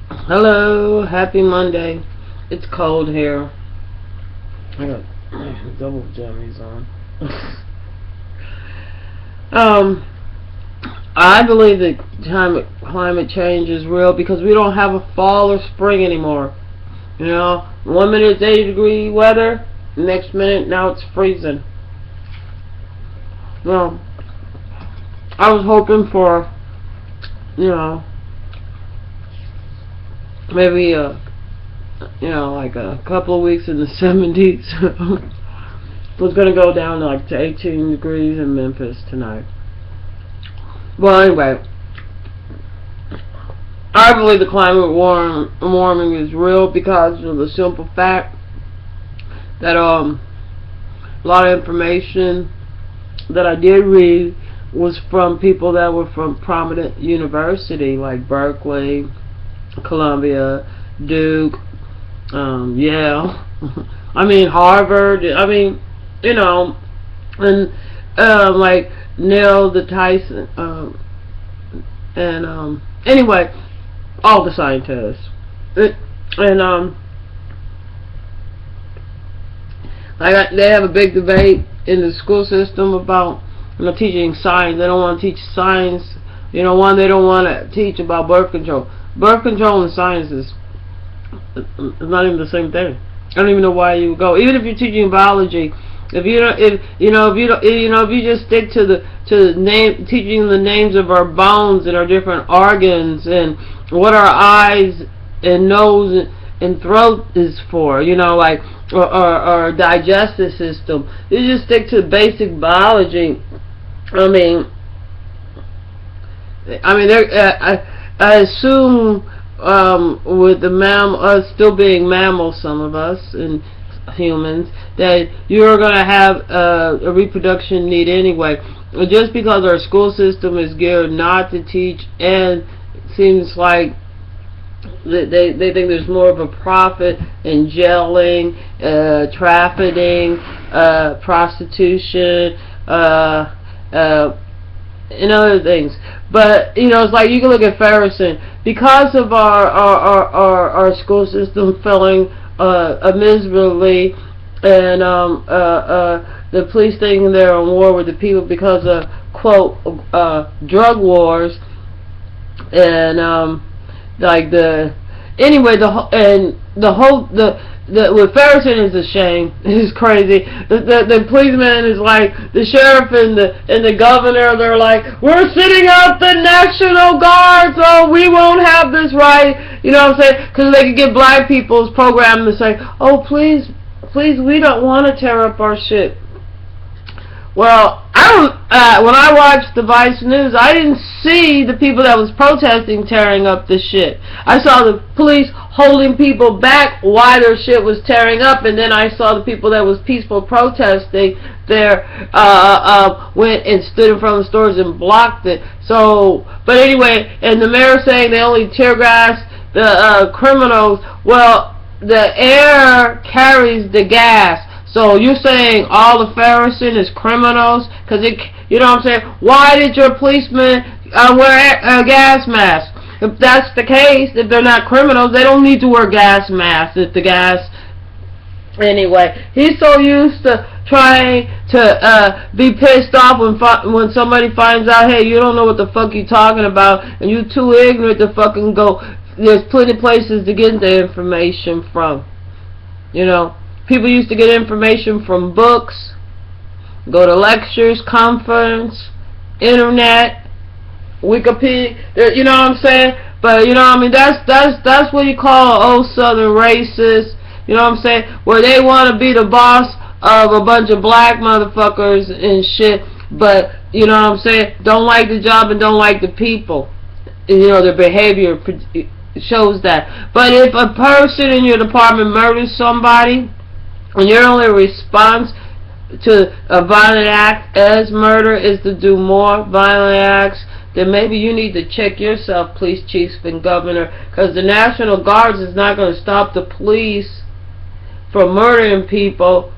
Hello, happy Monday. It's cold here. I got double jammies on. um, I believe that climate change is real because we don't have a fall or spring anymore. You know, 1 minute it's 80-degree weather, next minute now it's freezing. Well, I was hoping for, you know, maybe like a couple of weeks in the 70s. It was going to go down to 18 degrees in Memphis tonight. Well, anyway, I believe the climate warming is real because of the simple fact that a lot of information that I did read was from people that were from prominent university like Berkeley, Columbia, Duke, Yale, Harvard, and like Neil Tyson, and anyway, all the scientists, and they have a big debate in the school system about teaching science. They don't want to teach science. One, they don't want to teach about birth control. Birth control and science is not even the same thing. I don't even know why you would go. Even if you're teaching biology, if you just stick to teaching the names of our bones and our different organs and what our eyes and nose and throat is for, or digestive system. You just stick to basic biology. I assume with us still being mammals, some of us and humans, that you're going to have a reproduction need anyway. Just because our school system is geared not to teach, and it seems like they think there's more of a profit in jailing, trafficking, prostitution, and other things. But it's like you can look at Ferguson, because of our school system failing miserably, and the police thinking they're in war with the people because of quote drug wars, and what Ferguson is a shame. It's crazy. The policeman is like the sheriff and the governor. They're like, we're sitting up the National Guard, so we won't have this right. You know what I'm saying? Because they could get black people's program to say, oh please, we don't want to tear up our shit. Well, when I watched the Vice News, I didn't see the people that was protesting tearing up the shit. I saw the police holding people back while their shit was tearing up, and then I saw the people that was peaceful protesting there went and stood in front of the stores and blocked it. So, but anyway, and the mayor saying they only tear gas the criminals. Well, the air carries the gas. So you're saying all the Ferguson is criminals? Because you know what I'm saying? Why did your policeman wear a gas mask? If that's the case, if they're not criminals, they don't need to wear gas masks. If the gas... Anyway, he's so used to trying to be pissed off when somebody finds out, hey, you don't know what the fuck you're talking about, and you're too ignorant to fucking go. There's plenty of places to get the information from. People used to get information from books, go to lectures, conference, internet, Wikipedia. You know what I'm saying? But that's what you call old Southern racist. You know what I'm saying? Where they want to be the boss of a bunch of black motherfuckers and shit. But you know what I'm saying? Don't like the job and don't like the people. And, their behavior shows that. But if a person in your department murders somebody, and your only response to a violent act as murder is to do more violent acts, then maybe you need to check yourself, police chiefs and governor, because the National Guards is not going to stop the police from murdering people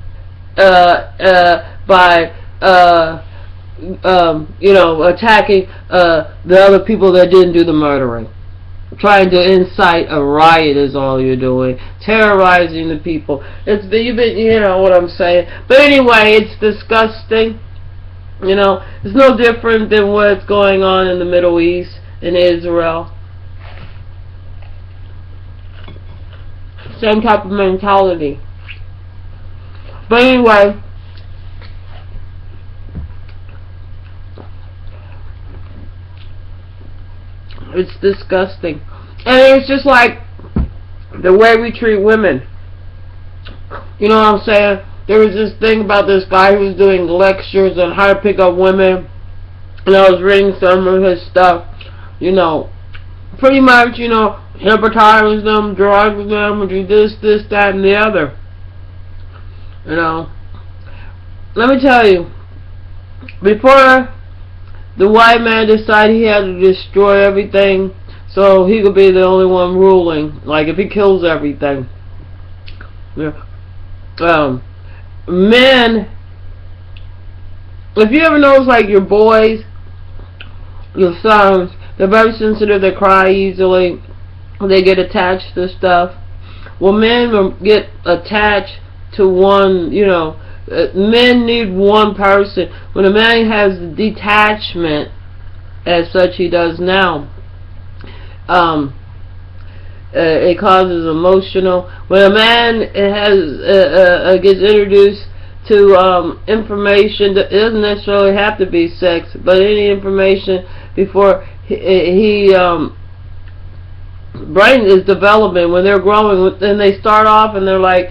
by attacking the other people that didn't do the murdering. trying to incite a riot is all you're doing. Terrorizing the people. You know what I'm saying. But anyway, it's disgusting. You know, it's no different than what's going on in the Middle East, in Israel. Same type of mentality. But anyway, it's disgusting. And it's just like the way we treat women. You know what I'm saying? There was this thing about this guy who was doing lectures on how to pick up women. And I was reading some of his stuff. You know, pretty much, you know, hypnotize them, drug them, do this, that, and the other. You know, let me tell you, before the white man decided he had to destroy everything so he could be the only one ruling, like if he kills everything, men, if you ever notice, like your boys, your sons, they're very sensitive, they cry easily, they get attached to stuff. Well, men will get attached to one, you know, men need one person. When a man has detachment, as such he does now, it causes emotional. When a man gets introduced to information that doesn't necessarily have to be sex, but any information before he brain is developing, when they're growing, and they start off and they're like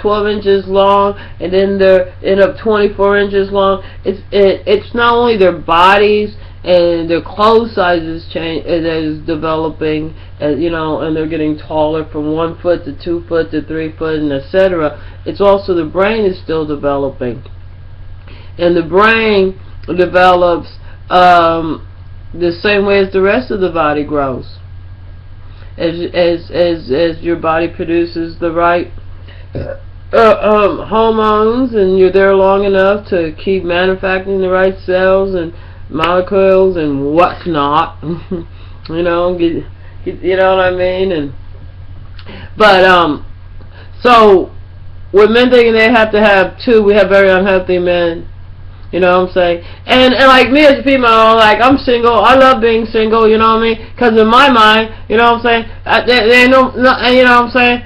12 inches long, and then they end up 24 inches long. It's not only their bodies and their clothes sizes change that is developing, you know, and they're getting taller from 1 foot to 2 foot to 3 foot, and etc. It's also the brain is still developing, and the brain develops the same way as the rest of the body grows. As your body produces the right hormones, and you're there long enough to keep manufacturing the right cells and molecules and what's not, you know, you know what I mean? But so with men thinking they have to have two, we have very unhealthy men. You know what I'm saying? And like me as a female, like I'm single. I love being single. You know what I mean? Because in my mind, you know what I'm saying? They don't, you know what I'm saying?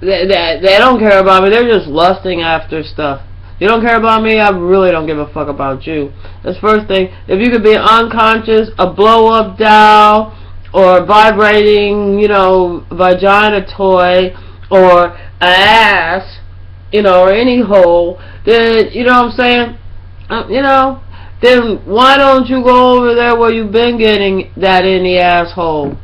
They don't care about me. They're just lusting after stuff. You don't care about me, I really don't give a fuck about you. That's the first thing. If you could be unconscious, a blow-up doll, or a vibrating, you know, vagina toy, or an ass, you know, or any hole, then, you know what I'm saying? You know, then why don't you go over there where you've been getting that in the asshole?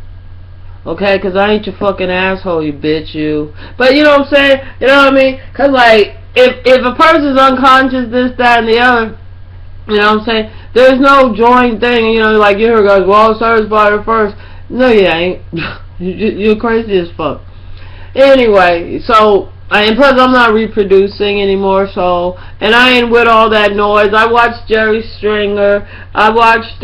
Okay, because I ain't your fucking asshole, you bitch, you. But you know what I'm saying? You know what I mean? Because, like, if a person's unconscious, this, that, and the other, you know what I'm saying? There's no joint thing, you know, like you hear guys, well, satisfied first. No, you ain't. You're crazy as fuck. Anyway, so, and plus I'm not reproducing anymore, so, and I ain't with all that noise. I watched Jerry Stringer. I watched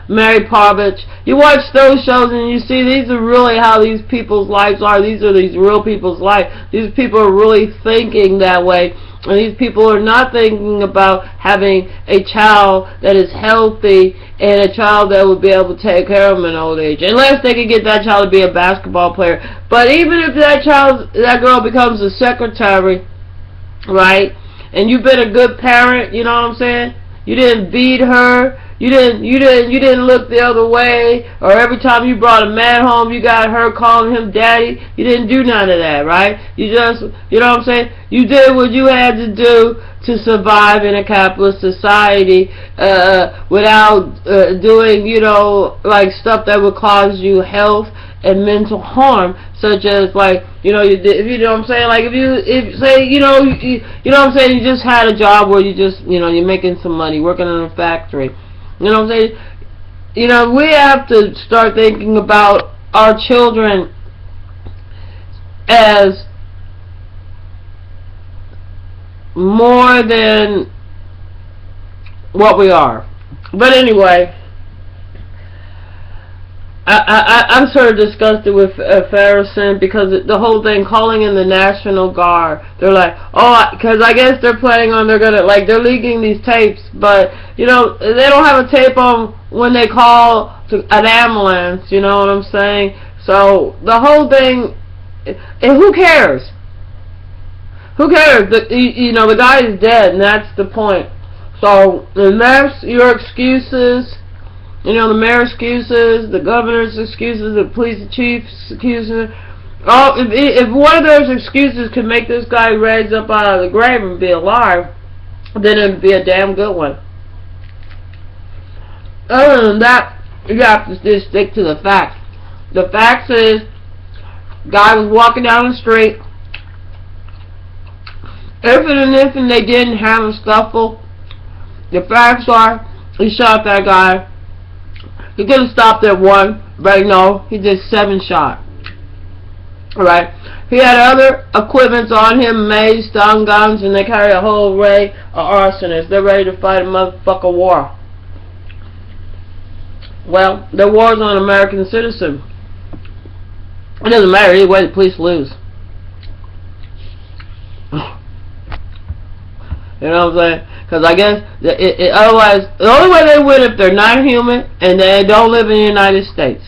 Mary Parvich. You watch those shows and you see these are really how these people's lives are. These are these real people's life. These people are really thinking that way. And these people are not thinking about having a child that is healthy and a child that would be able to take care of them in old age. Unless they can get that child to be a basketball player. But even if that girl becomes a secretary, right? And you've been a good parent, you know what I'm saying? You didn't beat her. You didn't look the other way, or every time you brought a man home, you got her calling him daddy. You didn't do none of that, right? You just, you know what I'm saying? You did what you had to do to survive in a capitalist society, without doing, you know, like stuff that would cause you health and mental harm, such as, like, you know, you know what I'm saying, like if say, you know what I'm saying, you just had a job where you just, you know, you're making some money, working in a factory. You know what I'm saying? You know, we have to start thinking about our children as more than what we are. But anyway, I'm sort of disgusted with Farrison, because the whole thing, calling in the National Guard, they're like, oh, because I guess they're planning on, they're leaking these tapes, but, you know, they don't have a tape on when they call to an ambulance, you know what I'm saying? So, the whole thing, and who cares? Who cares? You know, the guy is dead, and that's the point. So, unless your excuses, you know, the mayor's excuses, the governor's excuses, the police chief's excuses. Oh, if one of those excuses could make this guy raise up out of the grave and be alive, then it'd be a damn good one. Other than that, you have to just stick to the facts. The facts is, guy was walking down the street. If they didn't have a scuffle, the facts are, he shot that guy. He could have stopped at one, but no, he did 7 shots. Alright? He had other equipments on him, mace, stun guns, and they carry a whole array of arsonists. They're ready to fight a motherfucker war. Well, the war's on an American citizen. It doesn't matter either way, the police lose. You know what I'm saying? Because I guess otherwise, the only way they win if they're not human and they don't live in the United States.